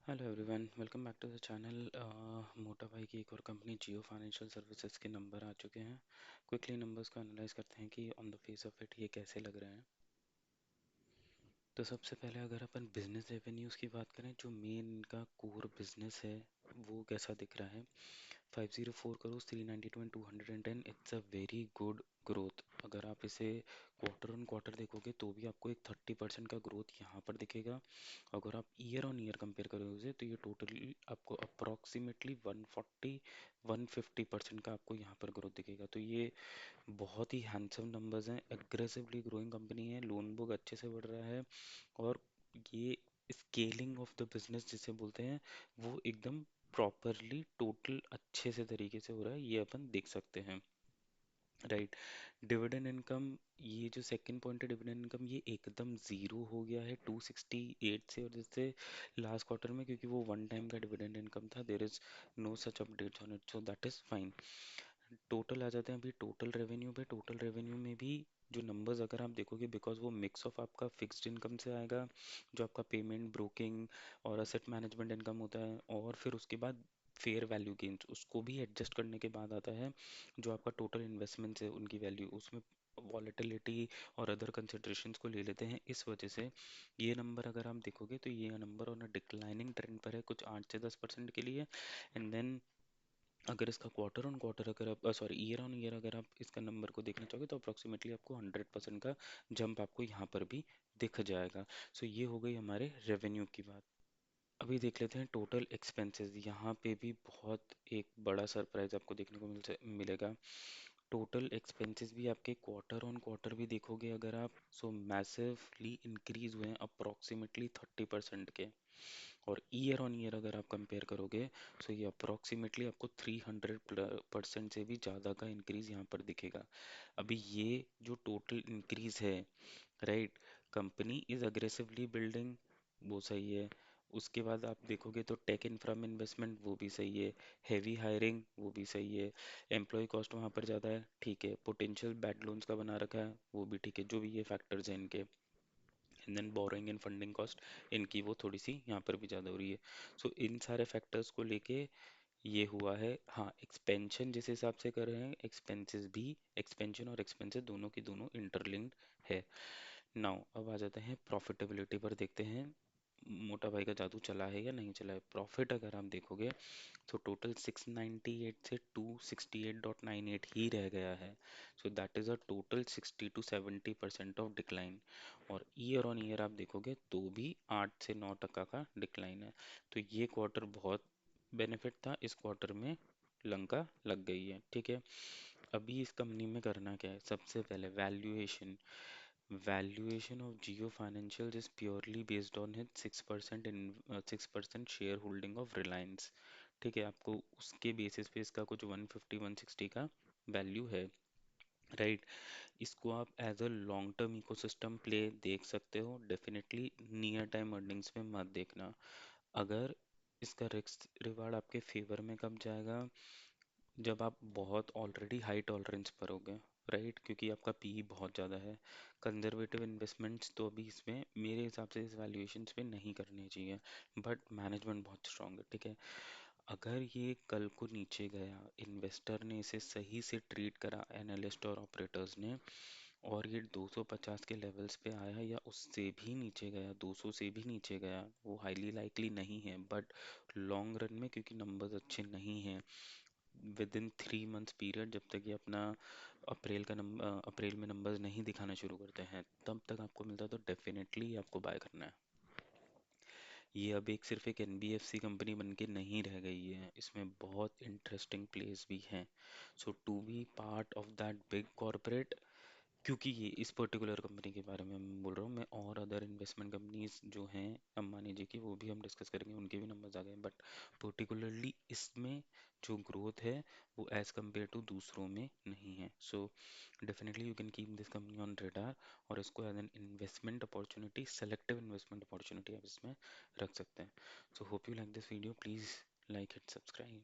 Hello everyone, welcome back to the channel. मोटा भाई की एक और कंपनी जियो फाइनेंशियल सर्विसेज के नंबर आ चुके हैं। क्विकली नंबर्स को एनालाइज करते हैं कि on the face of it ये कैसे लग रहे हैं। तो सबसे पहले अगर अपन बिजनेस रेवेन्यूज़ की बात करें, जो मेन इनका कोर बिजनेस है वो कैसा दिख रहा है। 504 crore, 392 and 210, it's a very good growth. अगर आप इसे क्वार्टर ऑन क्वार्टर देखोगे तो भी आपको एक 30% का ग्रोथ यहाँ पर दिखेगा। अगर आप ईयर ऑन ईयर कंपेयर करोगे तो ये टोटली आपको अप्रॉक्सीमेटली 140 150% का आपको यहाँ पर ग्रोथ दिखेगा। तो ये बहुत ही हैंडसम नंबर्स हैं। एग्रेसिवली ग्रोइंग कंपनी है, लोन बुक अच्छे से बढ़ रहा है और ये स्केलिंग ऑफ द बिजनेस जिसे बोलते हैं वो एकदम प्रॉपरली टोटल अच्छे से तरीके से हो रहा है, ये अपन देख सकते हैं। राइट। डिविडेंड इनकम, ये जो सेकंड पॉइंट है डिविडेंड इनकम, ये एकदम ज़ीरो हो गया है 268 से, और जिससे लास्ट क्वार्टर में, क्योंकि वो वन टाइम का डिविडेंड इनकम था, there is no such updates on it, so that is fine. Total आ जाते हैं अभी टोटल रेवेन्यू पे। टोटल रेवेन्यू में भी जो नंबर्स अगर आप देखोगे, बिकॉज वो मिक्स ऑफ आपका फिक्स्ड इनकम से आएगा, जो आपका पेमेंट, ब्रोकिंग और असेट मैनेजमेंट इनकम होता है, और फिर उसके बाद फेयर वैल्यू गेन्स, उसको भी एडजस्ट करने के बाद आता है जो आपका टोटल इन्वेस्टमेंट्स है उनकी वैल्यू, उसमें वॉलेटिलिटी और अदर कंसिडरेशंस को ले लेते हैं। इस वजह से ये नंबर अगर आप देखोगे तो ये number on a declining trend पर है, कुछ 8 से 10% के लिए। एंड देन अगर इसका क्वार्टर ऑन क्वार्टर अगर आप सॉरी ईयर ऑन ईयर अगर आप इसका नंबर को देखना चाहोगे तो अप्रॉक्सीमेटली आपको 100% का जंप आपको यहाँ पर भी दिख जाएगा। सो ये हो गई हमारे रेवेन्यू की बात। अभी देख लेते हैं टोटल एक्सपेंसेस। यहाँ पे भी बहुत एक बड़ा सरप्राइज आपको देखने को मिलेगा। टोटल एक्सपेंसेस भी आपके क्वार्टर ऑन क्वार्टर भी देखोगे अगर आप, सो मैसिवली इंक्रीज हुए हैं अप्रॉक्सीमेटली 30% के। और ईयर ऑन ईयर अगर आप कंपेयर करोगे तो ये अप्रॉक्सीमेटली आपको 300% से भी ज़्यादा का इंक्रीज यहाँ पर दिखेगा। अभी ये जो टोटल इंक्रीज है, right, company is aggressively building, वो सही है। उसके बाद आप देखोगे तो टेक इंफ्रा में इन्वेस्टमेंट, वो भी सही है। हैवी हायरिंग, वो भी सही है। एम्प्लॉय कॉस्ट वहाँ पर ज़्यादा है, ठीक है। पोटेंशियल बैड लोन्स का बना रखा है, वो भी ठीक है। जो भी ये फैक्टर्स हैं इनके, and then borrowing and funding cost इनकी वो थोड़ी सी यहाँ पर भी ज़्यादा हो रही है। सो इन सारे फैक्टर्स को लेके ये हुआ है। हाँ, एक्सपेंशन जिस हिसाब से कर रहे हैं, एक्सपेंसेस भी, एक्सपेंशन और एक्सपेंसेस दोनों की दोनों इंटरलिंक्ड है। नाउ अब आ जाते हैं प्रॉफिटेबिलिटी पर, देखते हैं मोटा भाई का जादू चला है या नहीं चला है। प्रॉफिट अगर आप देखोगे तो टोटल 698 से 268.98 ही रह गया है। सो that is a total 60 to 70% of decline. और ईयर ऑन ईयर आप देखोगे तो भी 8 से 9% का डिक्लाइन है। तो ये क्वार्टर बहुत बेनिफिट था, इस क्वार्टर में लंका लग गई है, ठीक है। अभी इस कंपनी में करना क्या है, सबसे पहले valuation. Valuation of Jio financial is purely based on hit 6% share holding of Reliance, ठीक है। आपको उसके बेसिस पे इसका कुछ 150 160 का वैल्यू है, राइट। इसको आप as a long term ecosystem play देख सकते हो, डेफिनेटली नियर टाइम अर्निंग्स में मत देखना। अगर इसका रिस्क रिवार्ड आपके फेवर में कब जाएगा, जब आप बहुत ऑलरेडी हाई टॉलरेंस पर होगे, राइट, क्योंकि आपका पीई बहुत ज़्यादा है। कंजर्वेटिव इन्वेस्टमेंट्स तो अभी इसमें मेरे हिसाब से इस वैल्यूएशंस पे नहीं करने चाहिए, बट मैनेजमेंट बहुत स्ट्रांग है, ठीक है। अगर ये कल को नीचे गया, इन्वेस्टर ने इसे सही से ट्रीट करा, एनालिस्ट और ऑपरेटर्स ने, और ये 250 के लेवल्स पे आया या उससे भी नीचे गया, 200 से भी नीचे गया, वो हाईली लाइकली नहीं है, बट लॉन्ग रन में क्योंकि नंबर्स अच्छे नहीं हैं, विद इन 3 मंथ्स पीरियड, जब तक ये अपना अप्रैल में नंबर्स नहीं दिखाना शुरू करते हैं तब तक आपको मिलता है, तो डेफिनेटली आपको बाय करना है। ये अब एक सिर्फ एक एनबीएफसी कंपनी बन के नहीं रह गई है, इसमें बहुत इंटरेस्टिंग प्लेस भी हैं। So to be part of that big corporate, क्योंकि ये इस पर्टिकुलर कंपनी के बारे में मैं बोल रहा हूँ, मैं और अदर इन्वेस्टमेंट कंपनीज जो हैं अंबानी जी की, वो भी हम डिस्कस करेंगे, उनके भी नंबर्स आ गए, बट पर्टिकुलरली इसमें जो ग्रोथ है वो एज़ कम्पेयर टू दूसरों में नहीं है। So definitely you can keep this company on radar, और इसको as an investment opportunity, selective investment opportunity आप इसमें रख सकते हैं। So hope you like this video, please like it, subscribe.